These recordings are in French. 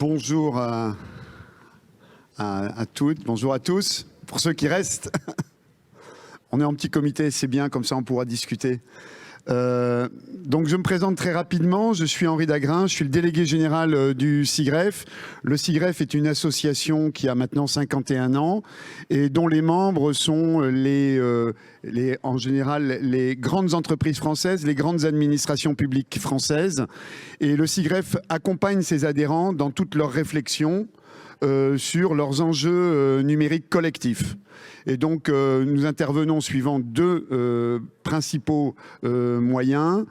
Bonjour à toutes, bonjour à tous. Pour ceux qui restent, on est en petit comité, c'est bien, comme ça on pourra discuter. Donc je me présente très rapidement, je suis Henri Dagrin, je suis le délégué général du SIGREF. Le SIGREF est une association qui a maintenant 51 ans et dont les membres sont en général les grandes entreprises françaises, les grandes administrations publiques françaises. Et le SIGREF accompagne ses adhérents dans toutes leurs réflexions sur leurs enjeux numériques collectifs. Et donc, nous intervenons suivant deux principaux moyens.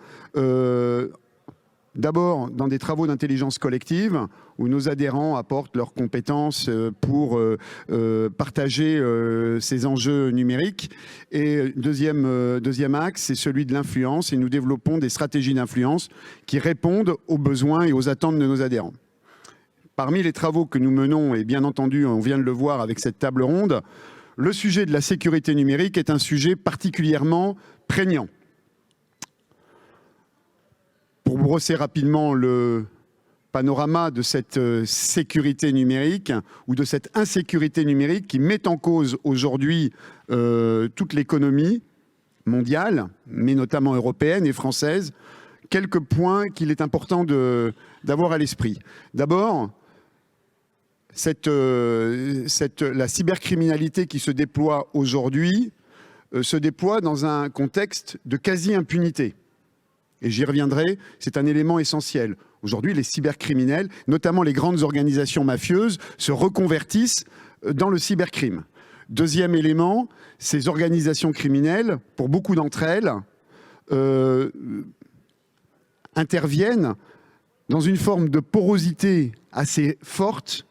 D'abord, dans des travaux d'intelligence collective, où nos adhérents apportent leurs compétences pour partager ces enjeux numériques. Et deuxième axe, c'est celui de l'influence. Et nous développons des stratégies d'influence qui répondent aux besoins et aux attentes de nos adhérents. Parmi les travaux que nous menons, et bien entendu, on vient de le voir avec cette table ronde, le sujet de la sécurité numérique est un sujet particulièrement prégnant. Pour brosser rapidement le panorama de cette sécurité numérique ou de cette insécurité numérique qui met en cause aujourd'hui toute l'économie mondiale, mais notamment européenne et française, quelques points qu'il est important d'avoir à l'esprit. D'abord, la cybercriminalité qui se déploie aujourd'hui se déploie dans un contexte de quasi-impunité. Et j'y reviendrai, c'est un élément essentiel. Aujourd'hui, les cybercriminels, notamment les grandes organisations mafieuses, se reconvertissent dans le cybercrime. Deuxième élément, ces organisations criminelles, pour beaucoup d'entre elles, interviennent dans une forme de porosité assez forte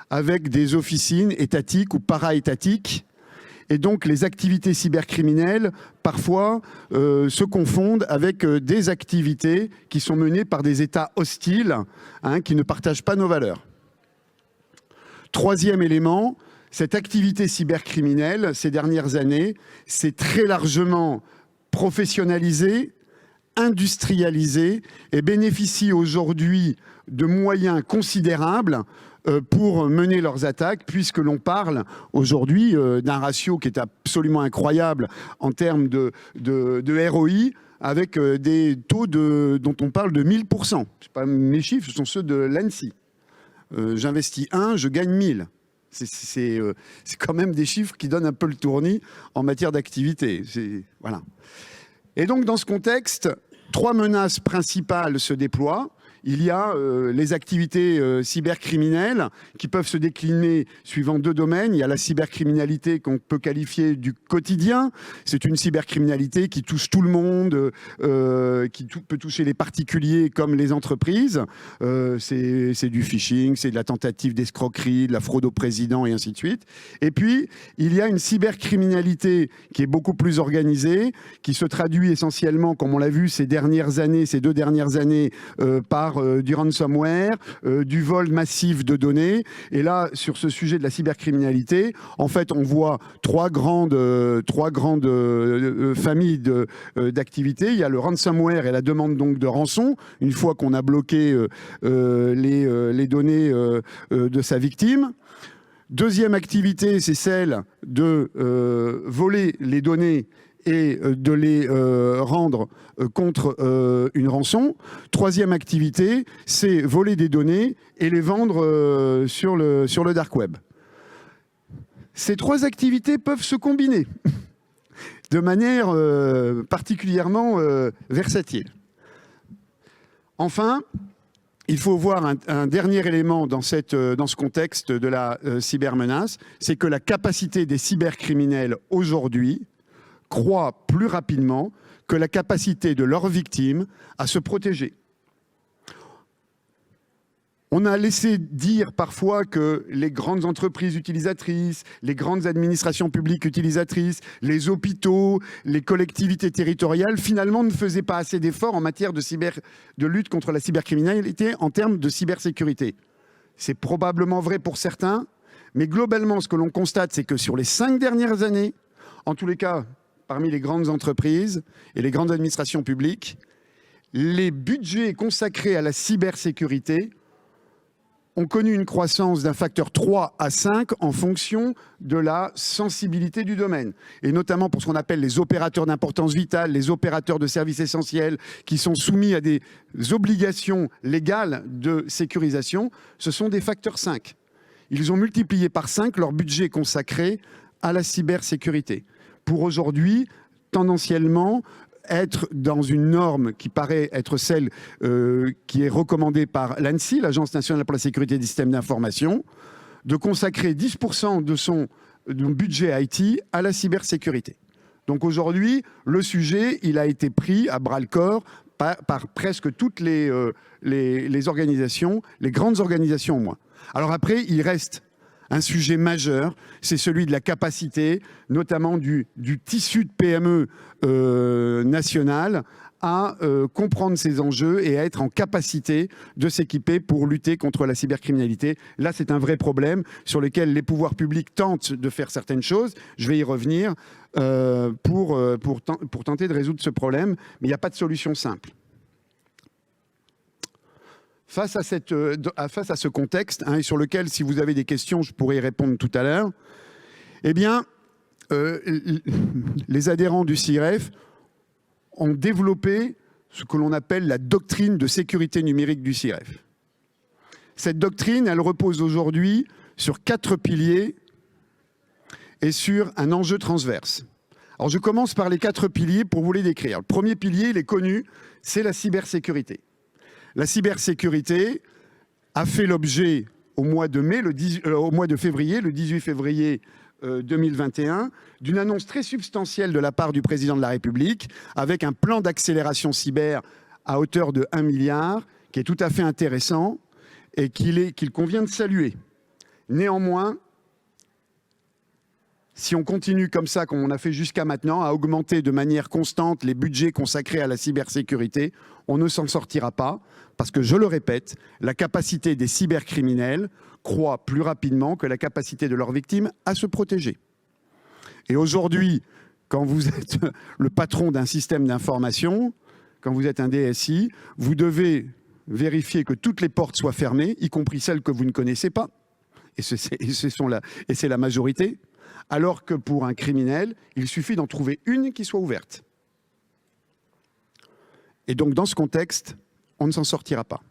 avec des officines étatiques ou para-étatiques. Et donc les activités cybercriminelles, parfois, se confondent avec des activités qui sont menées par des États hostiles, qui ne partagent pas nos valeurs. Troisième élément, cette activité cybercriminelle, ces dernières années, s'est très largement professionnalisée, industrialisée et bénéficie aujourd'hui de moyens considérables pour mener leurs attaques, puisque l'on parle aujourd'hui d'un ratio qui est absolument incroyable en termes de ROI, avec des taux dont on parle de 1000%. C'est pas mes chiffres, ce sont ceux de l'ANSSI. J'investis 1, je gagne 1000. C'est quand même des chiffres qui donnent un peu le tournis en matière d'activité. Voilà. Et donc, dans ce contexte, trois menaces principales se déploient. Il y a les activités cybercriminelles qui peuvent se décliner suivant deux domaines. Il y a la cybercriminalité qu'on peut qualifier du quotidien. C'est une cybercriminalité qui touche tout le monde, qui peut toucher les particuliers comme les entreprises. C'est du phishing, c'est de la tentative d'escroquerie, de la fraude au président et ainsi de suite. Et puis, il y a une cybercriminalité qui est beaucoup plus organisée, qui se traduit essentiellement, comme on l'a vu ces deux dernières années, par du ransomware, du vol massif de données. Et là, sur ce sujet de la cybercriminalité, en fait, on voit trois grandes familles d'activités. Il y a le ransomware et la demande donc de rançon, une fois qu'on a bloqué les données de sa victime. Deuxième activité, c'est celle de voler les données et de les rendre contre une rançon. Troisième activité, c'est voler des données et les vendre sur le dark web. Ces trois activités peuvent se combiner de manière particulièrement versatile. Enfin, il faut voir un dernier élément dans ce contexte de la cybermenace, c'est que la capacité des cybercriminels aujourd'hui croît plus rapidement que la capacité de leurs victimes à se protéger. On a laissé dire parfois que les grandes entreprises utilisatrices, les grandes administrations publiques utilisatrices, les hôpitaux, les collectivités territoriales, finalement ne faisaient pas assez d'efforts en matière de lutte contre la cybercriminalité en termes de cybersécurité. C'est probablement vrai pour certains, mais globalement, ce que l'on constate, c'est que sur les 5 dernières années, en tous les cas, parmi les grandes entreprises et les grandes administrations publiques, les budgets consacrés à la cybersécurité ont connu une croissance d'un facteur 3 à 5 en fonction de la sensibilité du domaine. Et notamment pour ce qu'on appelle les opérateurs d'importance vitale, les opérateurs de services essentiels qui sont soumis à des obligations légales de sécurisation, ce sont des facteurs 5. Ils ont multiplié par 5 leur budget consacré à la cybersécurité. Pour aujourd'hui, tendanciellement, être dans une norme qui paraît être celle qui est recommandée par l'ANSSI, l'Agence nationale pour la sécurité des systèmes d'information, de consacrer 10% de son budget IT à la cybersécurité. Donc aujourd'hui, le sujet, il a été pris à bras-le-corps par presque toutes les organisations, les grandes organisations au moins. Alors après, il reste un sujet majeur, c'est celui de la capacité, notamment du tissu de PME national, à comprendre ces enjeux et à être en capacité de s'équiper pour lutter contre la cybercriminalité. Là, c'est un vrai problème sur lequel les pouvoirs publics tentent de faire certaines choses. Je vais y revenir pour tenter de résoudre ce problème, mais il n'y a pas de solution simple. Face à ce contexte, et sur lequel, si vous avez des questions, je pourrais y répondre tout à l'heure, eh bien, les adhérents du CIREF ont développé ce que l'on appelle la doctrine de sécurité numérique du CIREF. Cette doctrine, elle repose aujourd'hui sur 4 piliers et sur un enjeu transverse. Alors, je commence par les 4 piliers pour vous les décrire. Le premier pilier, il est connu, c'est la cybersécurité. La cybersécurité a fait l'objet au mois de février, le 18 février 2021, d'une annonce très substantielle de la part du président de la République, avec un plan d'accélération cyber à hauteur de 1 milliard, qui est tout à fait intéressant et qu'il convient de saluer. Néanmoins, si on continue comme ça, comme on a fait jusqu'à maintenant, à augmenter de manière constante les budgets consacrés à la cybersécurité, on ne s'en sortira pas, parce que, je le répète, la capacité des cybercriminels croît plus rapidement que la capacité de leurs victimes à se protéger. Et aujourd'hui, quand vous êtes le patron d'un système d'information, quand vous êtes un DSI, vous devez vérifier que toutes les portes soient fermées, y compris celles que vous ne connaissez pas, et c'est la majorité, alors que pour un criminel, il suffit d'en trouver une qui soit ouverte. Et donc, dans ce contexte, on ne s'en sortira pas.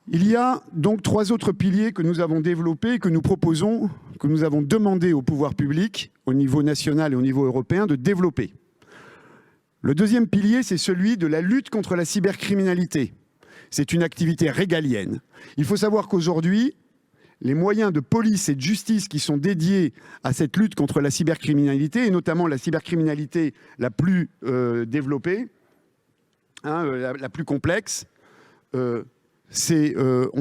Il y a donc 3 autres piliers que nous avons développés et que nous proposons, que nous avons demandé au pouvoir public, au niveau national et au niveau européen, de développer. Le deuxième pilier, c'est celui de la lutte contre la cybercriminalité. C'est une activité régalienne. Il faut savoir qu'aujourd'hui, les moyens de police et de justice qui sont dédiés à cette lutte contre la cybercriminalité, et notamment la cybercriminalité la plus développée, la plus complexe, on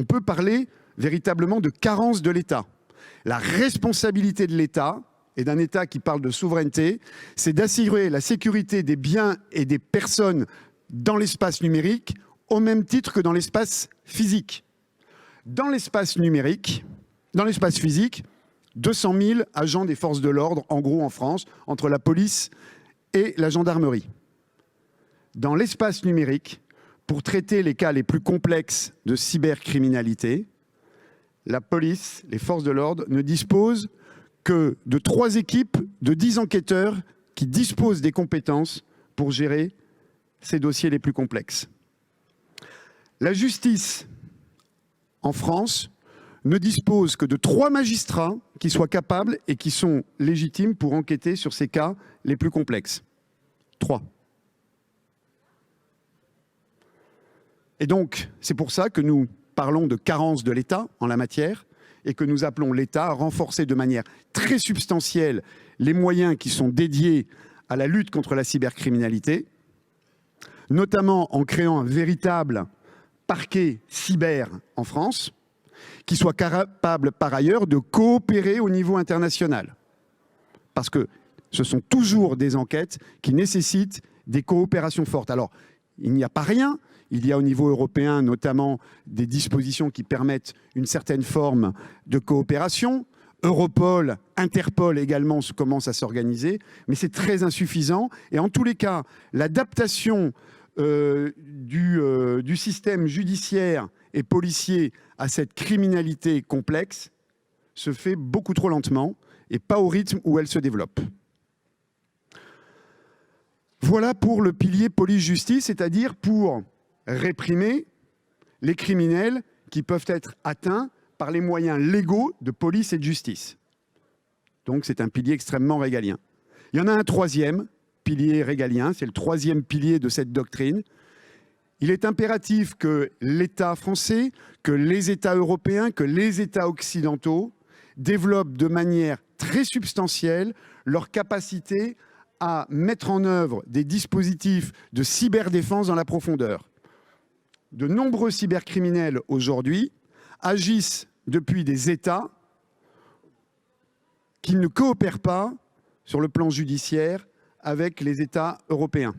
peut parler véritablement de carence de l'État. La responsabilité de l'État, et d'un État qui parle de souveraineté, c'est d'assurer la sécurité des biens et des personnes dans l'espace numérique au même titre que dans l'espace physique. Dans l'espace numérique, dans l'espace physique, 200 000 agents des forces de l'ordre, en gros en France, entre la police et la gendarmerie. Dans l'espace numérique, pour traiter les cas les plus complexes de cybercriminalité, la police, les forces de l'ordre, ne disposent que de 3 équipes de 10 enquêteurs qui disposent des compétences pour gérer ces dossiers les plus complexes. La justice, en France, ne dispose que de 3 magistrats qui soient capables et qui sont légitimes pour enquêter sur ces cas les plus complexes. 3. Et donc, c'est pour ça que nous parlons de carence de l'État en la matière et que nous appelons l'État à renforcer de manière très substantielle les moyens qui sont dédiés à la lutte contre la cybercriminalité, notamment en créant un véritable parquet cyber en France, qui soit capable par ailleurs de coopérer au niveau international. Parce que ce sont toujours des enquêtes qui nécessitent des coopérations fortes. Alors, il n'y a pas rien. Il y a au niveau européen notamment des dispositions qui permettent une certaine forme de coopération. Europol, Interpol également commencent à s'organiser, mais c'est très insuffisant. Et en tous les cas, l'adaptation du système judiciaire et policier à cette criminalité complexe se fait beaucoup trop lentement et pas au rythme où elle se développe. Voilà pour le pilier police-justice, c'est-à-dire pour réprimer les criminels qui peuvent être atteints par les moyens légaux de police et de justice. Donc c'est un pilier extrêmement régalien. Il y en a un troisième pilier régalien, c'est le troisième pilier de cette doctrine. Il est impératif que l'État français, que les États européens, que les États occidentaux développent de manière très substantielle leur capacité à mettre en œuvre des dispositifs de cyberdéfense dans la profondeur. De nombreux cybercriminels aujourd'hui agissent depuis des États qui ne coopèrent pas sur le plan judiciaire avec les États européens.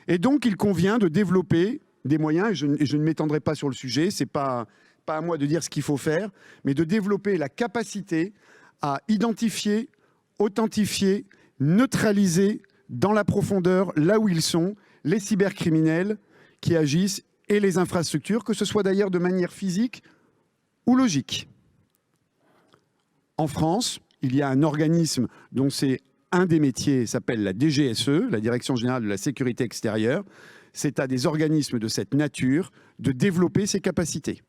Et donc, il convient de développer des moyens, et je ne m'étendrai pas sur le sujet, ce n'est pas à moi de dire ce qu'il faut faire, mais de développer la capacité à identifier, authentifier, neutraliser dans la profondeur, là où ils sont, les cybercriminels qui agissent et les infrastructures, que ce soit d'ailleurs de manière physique ou logique. En France, il y a un organisme dont c'est un des métiers, s'appelle la DGSE, la Direction Générale de la Sécurité Extérieure. C'est à des organismes de cette nature de développer ces capacités.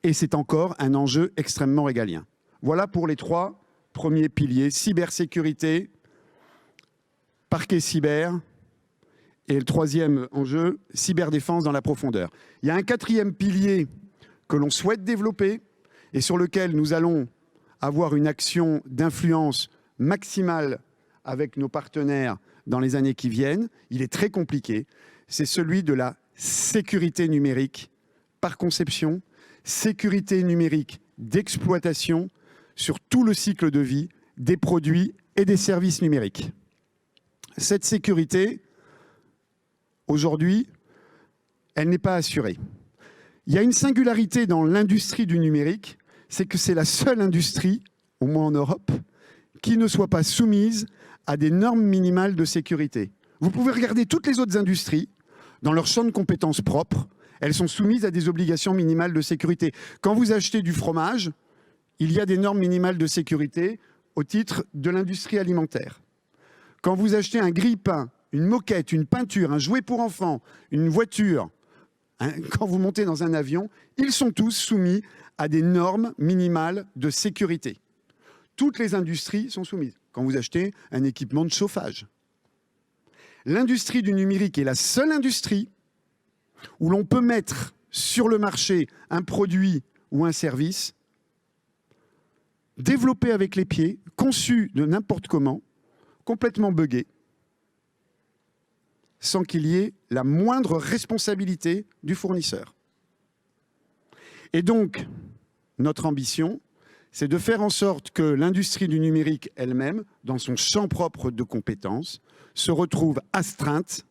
Et c'est encore un enjeu extrêmement régalien. Voilà pour les trois premiers piliers, cybersécurité, parquet cyber, et le troisième enjeu, cyberdéfense dans la profondeur. Il y a un quatrième pilier que l'on souhaite développer et sur lequel nous allons avoir une action d'influence maximale avec nos partenaires dans les années qui viennent. Il est très compliqué. C'est celui de la sécurité numérique par conception, sécurité numérique d'exploitation sur tout le cycle de vie des produits et des services numériques. Cette sécurité, aujourd'hui, elle n'est pas assurée. Il y a une singularité dans l'industrie du numérique, c'est que c'est la seule industrie, au moins en Europe, qui ne soit pas soumise à des normes minimales de sécurité. Vous pouvez regarder toutes les autres industries, dans leur champ de compétences propres, elles sont soumises à des obligations minimales de sécurité. Quand vous achetez du fromage, il y a des normes minimales de sécurité au titre de l'industrie alimentaire. Quand vous achetez un grille-pain, une moquette, une peinture, un jouet pour enfants, une voiture, quand vous montez dans un avion, ils sont tous soumis à des normes minimales de sécurité. Toutes les industries sont soumises. Quand vous achetez un équipement de chauffage. L'industrie du numérique est la seule industrie où l'on peut mettre sur le marché un produit ou un service développé avec les pieds, conçu de n'importe comment, complètement buggé, sans qu'il y ait la moindre responsabilité du fournisseur. Et donc, notre ambition, c'est de faire en sorte que l'industrie du numérique elle-même, dans son champ propre de compétences, se retrouve astreinte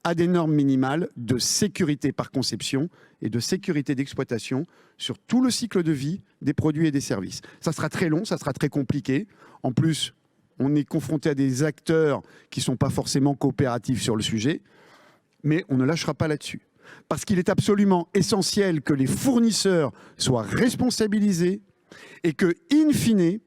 à des normes minimales de sécurité par conception et de sécurité d'exploitation sur tout le cycle de vie des produits et des services. Ça sera très long, ça sera très compliqué. En plus, on est confronté à des acteurs qui ne sont pas forcément coopératifs sur le sujet, mais on ne lâchera pas là-dessus. Parce qu'il est absolument essentiel que les fournisseurs soient responsabilisés et que, in fine,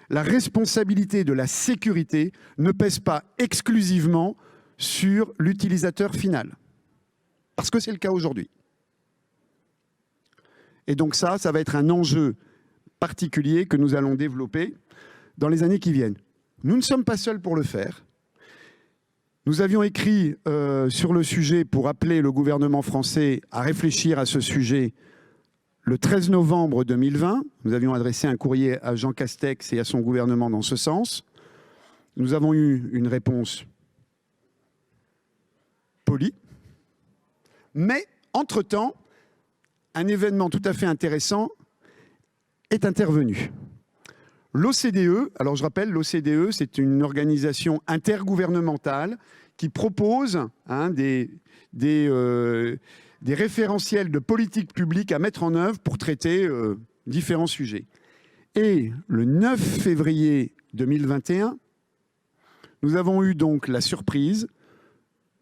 la responsabilité de la sécurité ne pèse pas exclusivement sur l'utilisateur final. Parce que c'est le cas aujourd'hui. Et donc ça va être un enjeu particulier que nous allons développer dans les années qui viennent. Nous ne sommes pas seuls pour le faire. Nous avions écrit sur le sujet pour appeler le gouvernement français à réfléchir à ce sujet le 13 novembre 2020. Nous avions adressé un courrier à Jean Castex et à son gouvernement dans ce sens. Nous avons eu une réponse polie. Mais, entre-temps, un événement tout à fait intéressant est intervenu. L'OCDE, alors je rappelle, l'OCDE, c'est une organisation intergouvernementale qui propose des référentiels de politique publique à mettre en œuvre pour traiter différents sujets. Et le 9 février 2021, nous avons eu donc la surprise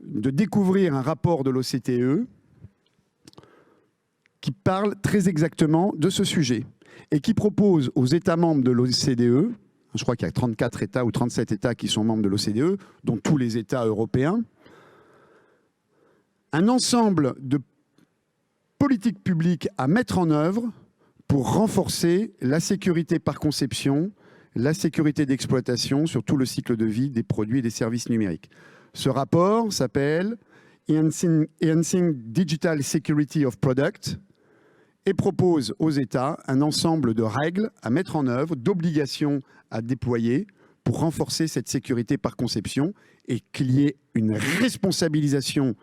de découvrir un rapport de l'OCDE qui parle très exactement de ce sujet et qui propose aux États membres de l'OCDE, je crois qu'il y a 34 États ou 37 États qui sont membres de l'OCDE, dont tous les États européens, un ensemble de politiques publiques à mettre en œuvre pour renforcer la sécurité par conception, la sécurité d'exploitation sur tout le cycle de vie des produits et des services numériques. Ce rapport s'appelle Enhancing Digital Security of Products et propose aux États un ensemble de règles à mettre en œuvre, d'obligations à déployer pour renforcer cette sécurité par conception et qu'il y ait une responsabilisation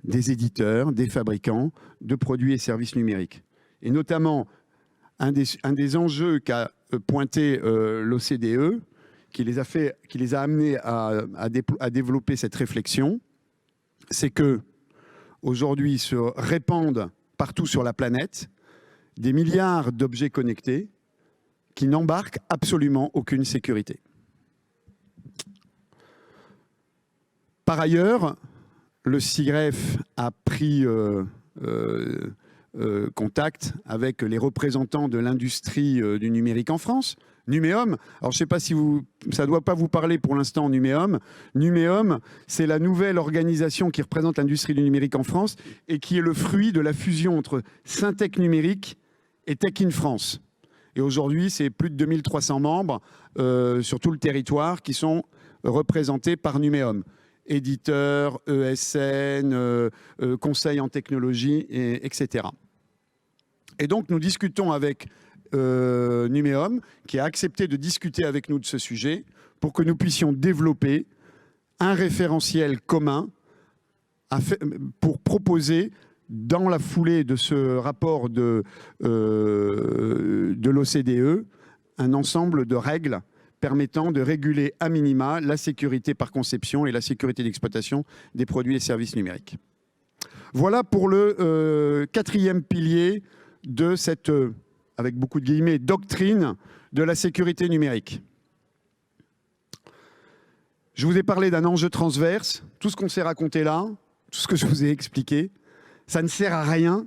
des éditeurs, des fabricants de produits et services numériques. Et notamment, un des enjeux qu'a pointé l'OCDE, qui les a amenés à développer cette réflexion, c'est que aujourd'hui se répandent partout sur la planète des milliards d'objets connectés qui n'embarquent absolument aucune sécurité. Par ailleurs, le CIGREF a pris contact avec les représentants de l'industrie du numérique en France, Numéum. Alors je ne sais pas si ça ne doit pas vous parler pour l'instant, Numéum. Numéum, c'est la nouvelle organisation qui représente l'industrie du numérique en France et qui est le fruit de la fusion entre Syntec Numérique et Tech in France. Et aujourd'hui, c'est plus de 2300 membres sur tout le territoire qui sont représentés par Numéum. Éditeurs, ESN, conseils en technologie, etc. Et donc, nous discutons avec Numéum, qui a accepté de discuter avec nous de ce sujet, pour que nous puissions développer un référentiel commun pour proposer, dans la foulée de ce rapport de l'OCDE, un ensemble de règles permettant de réguler à minima la sécurité par conception et la sécurité d'exploitation des produits et services numériques. Voilà pour le quatrième pilier de cette, avec beaucoup de guillemets, doctrine de la sécurité numérique. Je vous ai parlé d'un enjeu transverse. Tout ce qu'on s'est raconté là, tout ce que je vous ai expliqué, ça ne sert à rien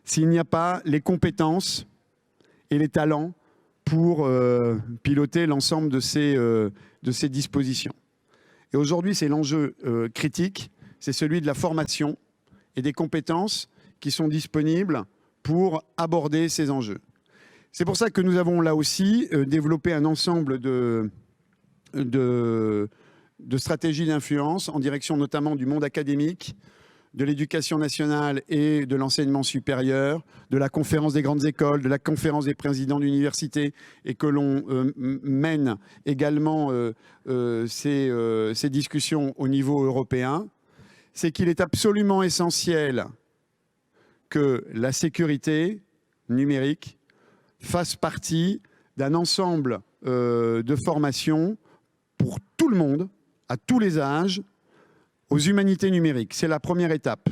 s'il n'y a pas les compétences et les talents pour piloter l'ensemble de ces dispositions. Et aujourd'hui, c'est l'enjeu critique, c'est celui de la formation et des compétences qui sont disponibles pour aborder ces enjeux. C'est pour ça que nous avons là aussi développé un ensemble de stratégies d'influence en direction notamment du monde académique, de l'éducation nationale et de l'enseignement supérieur, de la conférence des grandes écoles, de la conférence des présidents d'université, et que l'on mène également ces discussions au niveau européen, c'est qu'il est absolument essentiel que la sécurité numérique fasse partie d'un ensemble de formations pour tout le monde, à tous les âges, aux humanités numériques. C'est la première étape.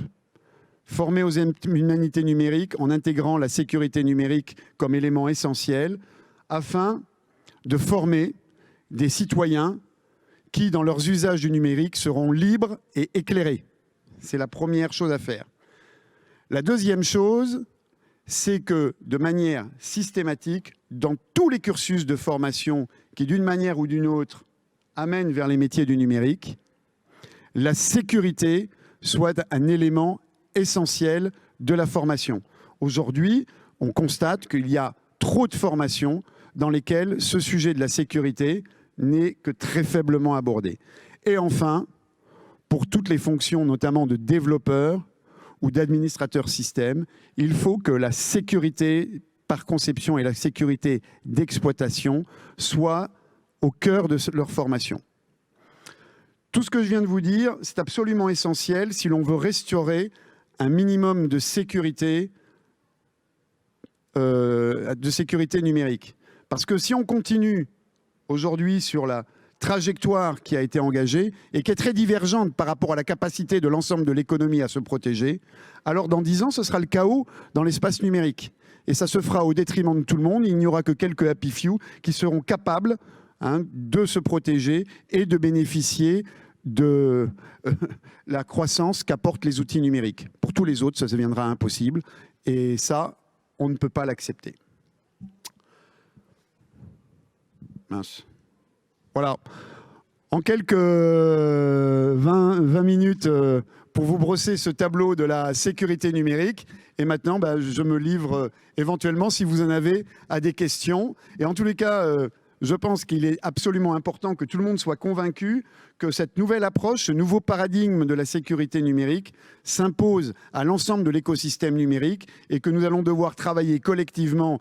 Former aux humanités numériques en intégrant la sécurité numérique comme élément essentiel afin de former des citoyens qui, dans leurs usages du numérique, seront libres et éclairés. C'est la première chose à faire. La deuxième chose, c'est que de manière systématique, dans tous les cursus de formation qui, d'une manière ou d'une autre, amènent vers les métiers du numérique, la sécurité soit un élément essentiel de la formation. Aujourd'hui, on constate qu'il y a trop de formations dans lesquelles ce sujet de la sécurité n'est que très faiblement abordé. Et enfin, pour toutes les fonctions, notamment de développeurs ou d'administrateurs système, il faut que la sécurité par conception et la sécurité d'exploitation soient au cœur de leur formation. Tout ce que je viens de vous dire, c'est absolument essentiel si l'on veut restaurer un minimum de sécurité numérique. Parce que si on continue aujourd'hui sur la trajectoire qui a été engagée et qui est très divergente par rapport à la capacité de l'ensemble de l'économie à se protéger, alors dans 10 ans, ce sera le chaos dans l'espace numérique. Et ça se fera au détriment de tout le monde. Il n'y aura que quelques happy few qui seront capables de se protéger et de bénéficier de la croissance qu'apportent les outils numériques. Pour tous les autres, ça deviendra impossible Et ça, on ne peut pas l'accepter. Mince. Voilà. En quelques 20 minutes pour vous brosser ce tableau de la sécurité numérique. Et maintenant, je me livre éventuellement, si vous en avez, à des questions. Et en tous les cas, je pense qu'il est absolument important que tout le monde soit convaincu que cette nouvelle approche, ce nouveau paradigme de la sécurité numérique s'impose à l'ensemble de l'écosystème numérique et que nous allons devoir travailler collectivement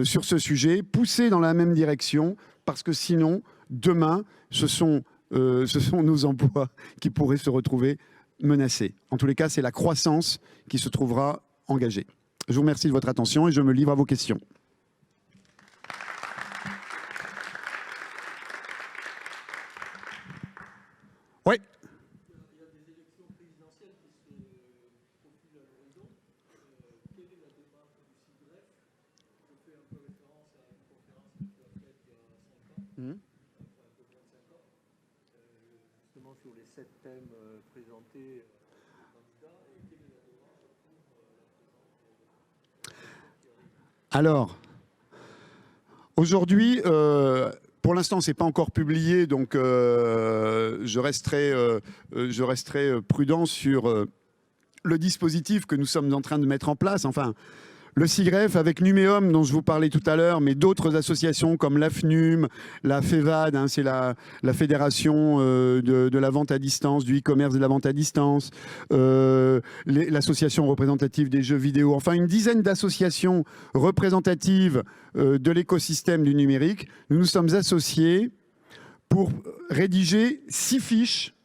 sur ce sujet, pousser dans la même direction, parce que sinon, demain, ce sont nos emplois qui pourraient se retrouver menacés. En tous les cas, c'est la croissance qui se trouvera engagée. Je vous remercie de votre attention et je me livre à vos questions. Oui. Il y a des élections présidentielles qui se profilent à l'horizon. Quelle est la démarche du CIGREF? Je fais un peu référence à une conférence qui a été faite il y a 5 ans. Justement sur les 7 thèmes présentés aux candidats, et quelle est la démarche pour la présence Alors, aujourd'hui, pour l'instant, ce n'est pas encore publié, donc je resterai prudent sur le dispositif que nous sommes en train de mettre en place. Enfin, le CIGREF avec Numéum, dont je vous parlais tout à l'heure, mais d'autres associations comme l'AFNUM, la FEVAD, hein, c'est la fédération de la vente à distance, du e-commerce de la vente à distance, l'association représentative des jeux vidéo, enfin une dizaine d'associations représentatives de l'écosystème du numérique. Nous nous sommes associés pour rédiger 6 fiches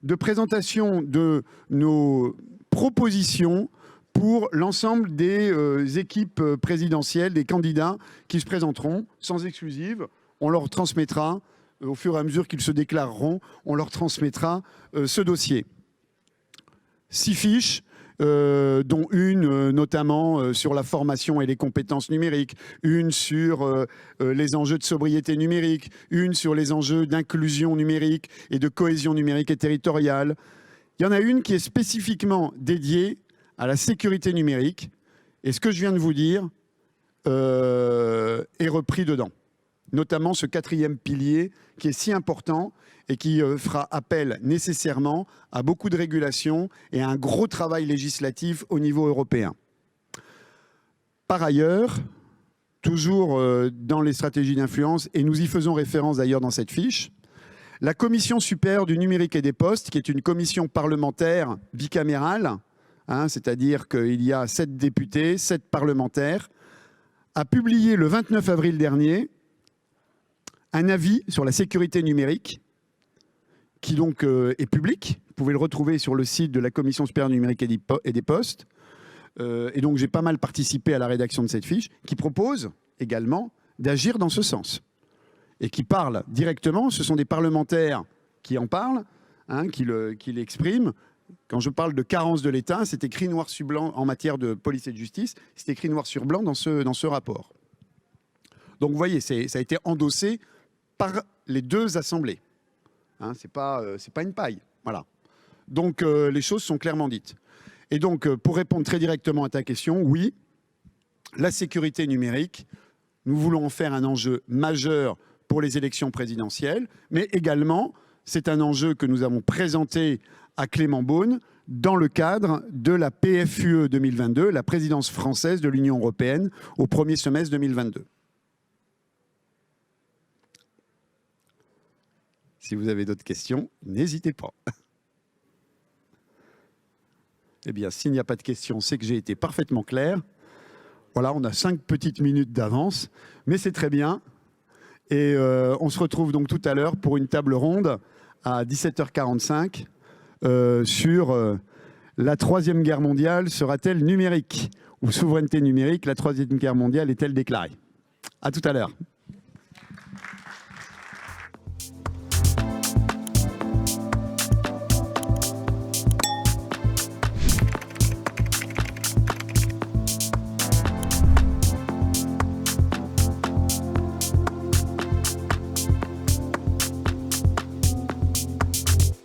de présentation de nos propositions pour l'ensemble des équipes présidentielles, des candidats qui se présenteront sans exclusive. On leur transmettra, au fur et à mesure qu'ils se déclareront, on leur transmettra ce dossier. 6 fiches, dont une notamment sur la formation et les compétences numériques, une sur les enjeux de sobriété numérique, une sur les enjeux d'inclusion numérique et de cohésion numérique et territoriale. Il y en a une qui est spécifiquement dédiée à la sécurité numérique, et ce que je viens de vous dire est repris dedans. Notamment ce 4e pilier qui est si important et qui fera appel nécessairement à beaucoup de régulation et à un gros travail législatif au niveau européen. Par ailleurs, toujours dans les stratégies d'influence, et nous y faisons référence d'ailleurs dans cette fiche, la Commission supérieure du numérique et des postes, qui est une commission parlementaire bicamérale, c'est-à-dire qu'il y a 7 députés, 7 parlementaires, a publié le 29 avril dernier un avis sur la sécurité numérique qui donc est public. Vous pouvez le retrouver sur le site de la Commission supérieure du numérique et des postes. Et donc j'ai pas mal participé à la rédaction de cette fiche qui propose également d'agir dans ce sens et qui parle directement. Ce sont des parlementaires qui en parlent, qui l'expriment. Quand je parle de carence de l'État, c'est écrit noir sur blanc en matière de police et de justice, c'est écrit noir sur blanc dans ce rapport. Donc vous voyez, ça a été endossé par les 2 assemblées. C'est pas une paille. Voilà. Donc les choses sont clairement dites. Et donc pour répondre très directement à ta question, oui, la sécurité numérique, nous voulons en faire un enjeu majeur pour les élections présidentielles, mais également c'est un enjeu que nous avons présenté à Clément Beaune dans le cadre de la PFUE 2022, la présidence française de l'Union européenne au premier semestre 2022. Si vous avez d'autres questions, n'hésitez pas. Eh bien, s'il n'y a pas de questions, c'est que j'ai été parfaitement clair. Voilà, on a 5 petites minutes d'avance, mais c'est très bien. Et on se retrouve donc tout à l'heure pour une table ronde à 17h45 sur la Troisième Guerre mondiale sera-t-elle numérique ou souveraineté numérique, la Troisième Guerre mondiale est-elle déclarée? À tout à l'heure.